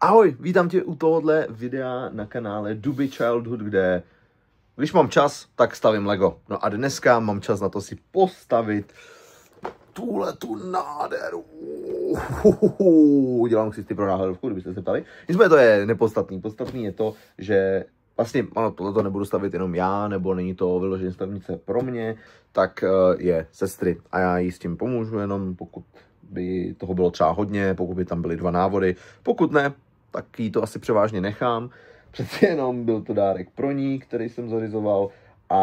Ahoj, vítám tě u tohohle videa na kanále Duby Childhood, kde když mám čas, tak stavím Lego. No a dneska mám čas na to si postavit tu nádheru. Dělám si ty pro náhledovku, kdybyste se ptali. Nicméně to je nepodstatný. Podstatný je to, že vlastně tohleto nebudu stavit jenom já, nebo není to vyloženě stavnice pro mě, tak je sestry a já jí s tím pomůžu, jenom pokud by toho bylo třeba hodně, pokud by tam byly 2 návody. Pokud ne, tak jí to asi převážně nechám. Přece jenom byl to dárek pro ní, který jsem zařizoval, a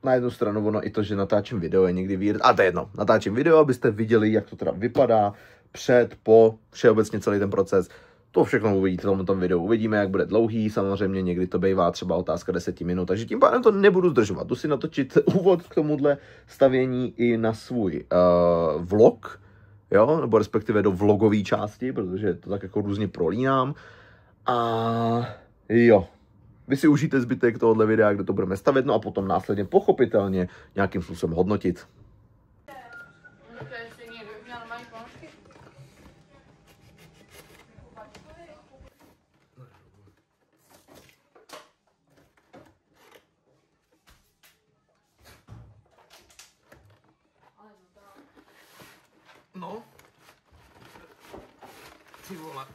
na jednu stranu ono i to, že natáčím video je někdy weird, a to je jedno, natáčím video, abyste viděli, jak to teda vypadá před, po, všeobecně celý ten proces. To všechno uvidíte v tomto videu. Uvidíme, jak bude dlouhý, samozřejmě někdy to bývá třeba otázka 10 minut, takže tím pádem to nebudu zdržovat. Jdu si natočit úvod k tomuhle stavění i na svůj vlog, jo, nebo respektive do vlogové části, protože to tak jako různě prolínám. A jo, vy si užijte zbytek tohohle videa, kde to budeme stavět, no a potom následně pochopitelně nějakým způsobem hodnotit. No, ty vole,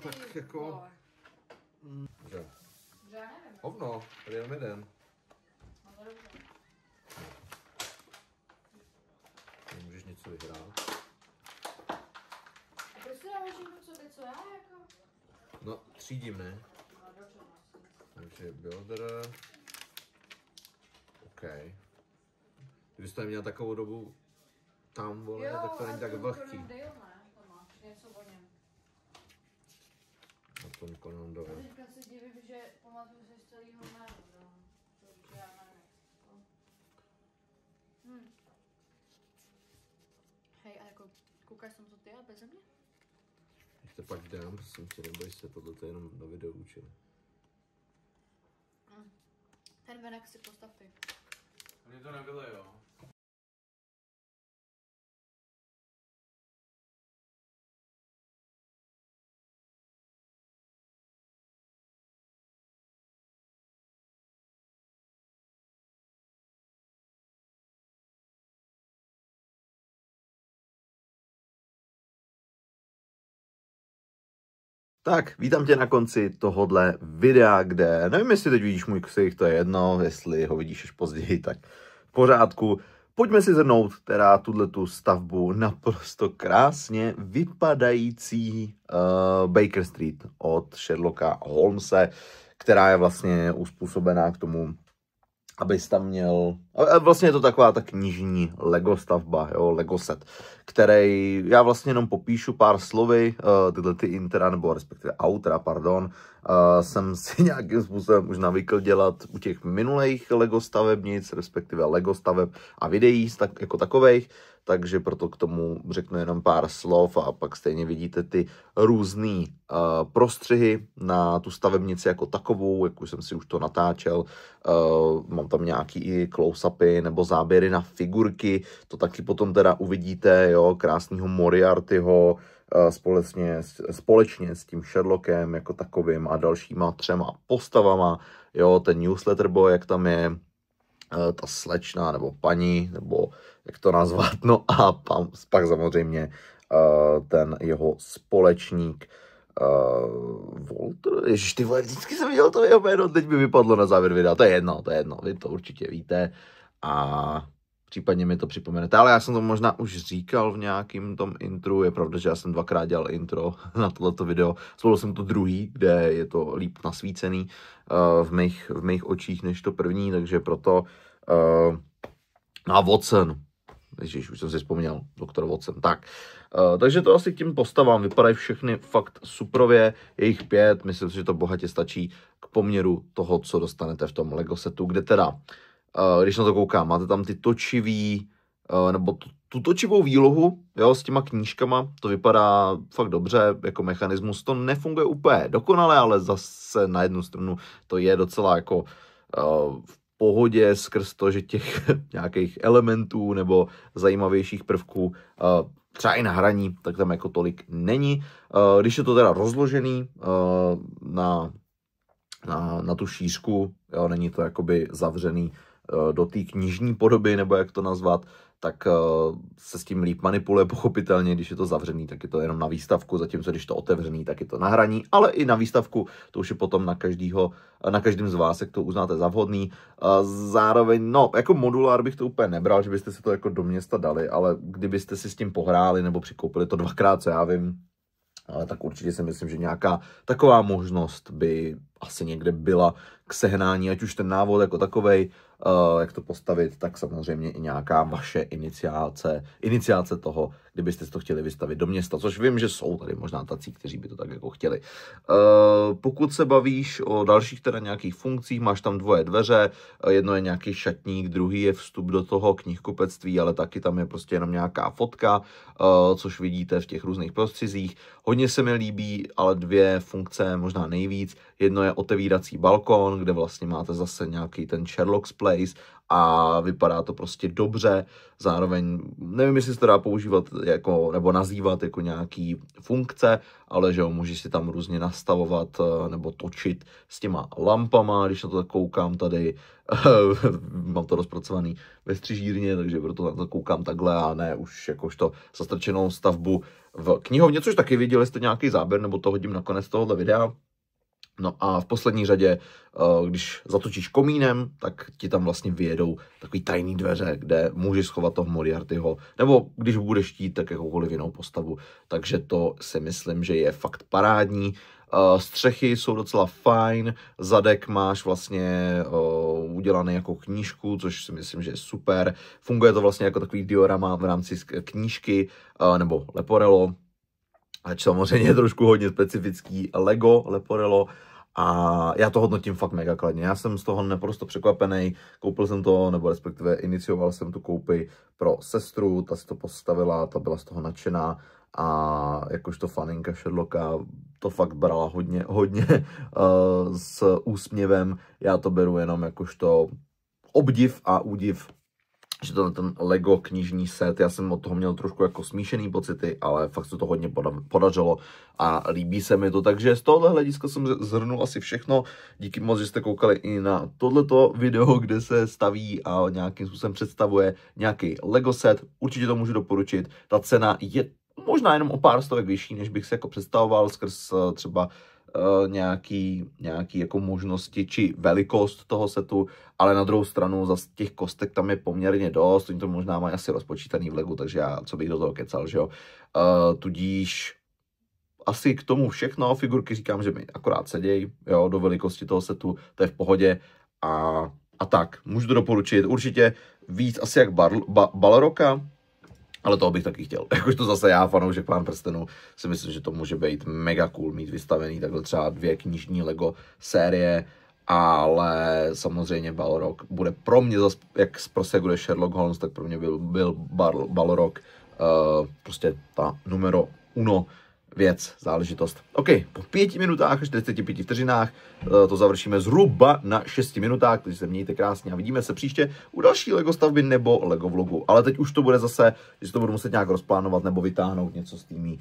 tak jako... Že? Hovno, tady jenom jeden. Můžeš něco vyhrát. A proč si dáváš jim po sobě, co já jako? No, třídím, ne? Takže builder. OK. Když jste měl takovou dobu tam, vole, Jo, tak to není tak vlhký. To máš něco o něm. Na tom Konondovi. Teďka se divím, že pamatuju si z celýho jména, to já nevím. Hej, a jako koukáš jsem to ty a beze mě? Jak to pak dám, prosím tě, neboj se, tohle to jenom na videu učil. Ten venek si postav ty. Mně to nebylo, jo. Tak, vítám tě na konci tohohle videa, kde, nevím, jestli teď vidíš můj ksich, to je jedno, jestli ho vidíš až později, tak v pořádku. Pojďme si zhrnout teda tuhletu stavbu naprosto krásně vypadající Baker Street od Sherlocka Holmese, která je vlastně uspůsobená k tomu, abys tam měl, vlastně je to taková ta knižní Lego stavba, jo, Lego set, který já vlastně jenom popíšu pár slovy, tyhle ty intera, nebo respektive outra, pardon, jsem si nějakým způsobem už navykl dělat u těch minulých Lego stavebnic, respektive Lego staveb a videí jako takovejch, takže proto k tomu řeknu jenom pár slov a pak stejně vidíte ty různé prostřihy na tu stavebnici jako takovou, jak už jsem si už to natáčel. Mám tam nějaký i close-upy nebo záběry na figurky, to taky potom teda uvidíte, jo, krásného Moriartyho, společně s tím Sherlockem jako takovým a dalšíma 3 postavama, jo, ten newsletter boy, jak tam je, ta slečna nebo paní, nebo jak to nazvat, no a pak samozřejmě ten jeho společník Walter, ježiš, ty vole, vždycky jsem viděl to jeho jméno, teď by vypadlo na závěr videa, to je jedno, vy to určitě víte a případně mi to připomenete, ale já jsem to možná už říkal v nějakým tom intru, je pravda, že já jsem 2krát dělal intro na tohleto video, zvolil jsem to druhý, kde je to líp nasvícený v mých očích než to první, takže proto a Watson, ježiš, už jsem si vzpomněl, doktor Watson, tak, takže to asi k tím postavám, vypadají všechny fakt suprově, je jich 5, myslím si, že to bohatě stačí k poměru toho, co dostanete v tom Lego setu, kde teda, když na to koukám, máte tam ty točivý, nebo tu točivou výlohu, jo, s těma knížkama, to vypadá fakt dobře, jako mechanismus, to nefunguje úplně dokonale, ale zase na jednu stranu to je docela jako v pohodě skrz to, že těch nějakých elementů nebo zajímavějších prvků třeba i na hraní, tak tam jako tolik není. Když je to teda rozložený na tu šířku, jo, není to jakoby zavřený do té knižní podoby, nebo jak to nazvat, tak se s tím líp manipuluje pochopitelně, když je to zavřený, tak je to jenom na výstavku, zatímco když to otevřený, tak je to na hraní, ale i na výstavku, to už je potom na každém z vás, jak to uznáte za vhodný. Zároveň, no, jako modulár bych to úplně nebral, že byste si to jako do města dali, ale kdybyste si s tím pohráli nebo přikoupili to dvakrát, co já vím, ale tak určitě si myslím, že nějaká taková možnost by asi někde byla k sehnání, ať už ten návod jako takovej, jak to postavit, tak samozřejmě i nějaká vaše iniciace toho, kdybyste to chtěli vystavit do města, což vím, že jsou tady možná tací, kteří by to tak jako chtěli. Pokud se bavíš o dalších teda nějakých funkcích, máš tam dvoje dveře, jedno je nějaký šatník, druhý je vstup do toho knihkupectví, ale taky tam je prostě jenom nějaká fotka, což vidíte v těch různých prostřizích. Hodně se mi líbí, ale dvě funkce možná nejvíc. Jedno je otevírací balkon, kde vlastně máte zase nějaký ten Sherlock's Place a vypadá to prostě dobře. Zároveň nevím, jestli se to dá používat jako, nebo nazývat jako nějaký funkce, ale že jo, můžeš si tam různě nastavovat nebo točit s těma lampama, když na to tak koukám tady, mám to rozpracovaný ve střižírně, takže proto na to koukám takhle a ne už jakožto zastrčenou stavbu v knihovně, což taky viděli jste nějaký záběr, nebo to hodím na konec tohohle videa. No a v poslední řadě, když zatočíš komínem, tak ti tam vlastně vyjedou takový tajný dveře, kde můžeš schovat toho Moriartyho, nebo když budeš chtít, tak jakoukoliv jinou postavu. Takže to si myslím, že je fakt parádní. Střechy jsou docela fajn, zadek máš vlastně udělaný jako knížku, což si myslím, že je super. Funguje to vlastně jako takový diorama v rámci knížky, nebo Leporello. Ač samozřejmě je trošku hodně specifický Lego Leporello a já to hodnotím fakt mega kladně. Já jsem z toho naprosto překvapený, koupil jsem to, nebo respektive inicioval jsem tu koupi pro sestru, ta si to postavila, ta byla z toho nadšená a jakožto faninka Sherlocka to fakt brala hodně s úsměvem. Já to beru jenom jakožto obdiv a údiv, že ten Lego knižní set, já jsem od toho měl trošku jako smíšený pocity, ale fakt se to hodně podařilo a líbí se mi to, takže z tohohle hlediska jsem zhrnul asi všechno. Díky moc, že jste koukali i na tohleto video, kde se staví a nějakým způsobem představuje nějaký Lego set. Určitě to můžu doporučit. Ta cena je možná jenom o pár stovek vyšší, než bych si jako představoval skrz třeba nějaký jako možnosti či velikost toho setu, ale na druhou stranu zase těch kostek tam je poměrně dost, oni to možná mají asi rozpočítaný v Legu, takže já co bych do toho kecal, že jo. Tudíž asi k tomu všechno, figurky říkám, že mi akorát sedějí, jo, do velikosti toho setu, to je v pohodě a tak, můžu to doporučit, určitě víc asi jak Balroga, ale toho bych taky chtěl. Jakož to zase já, fanoušek Pán prstenů, si myslím, že to může být mega cool mít vystavený takhle třeba 2 knižní Lego série, ale samozřejmě Balrog bude pro mě zase, jak prostě bude Sherlock Holmes, tak pro mě byl Balrog prostě ta numero uno věc, záležitost. OK, po 5 minutách a 45 vteřinách to završíme zhruba na 6 minutách, takže se mějte krásně a vidíme se příště u další Lego stavby nebo Lego vlogu. Ale teď už to bude zase, že si to budu muset nějak rozplánovat nebo vytáhnout něco z tými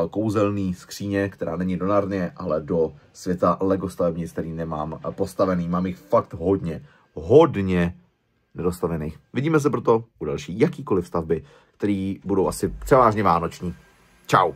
kouzelný skříně, která není do Narnie, ale do světa Lego stavebnic, který nemám postavený. Mám jich fakt hodně nedostavených. Vidíme se proto u další jakýkoliv stavby, které budou asi převážně vánoční. Čau.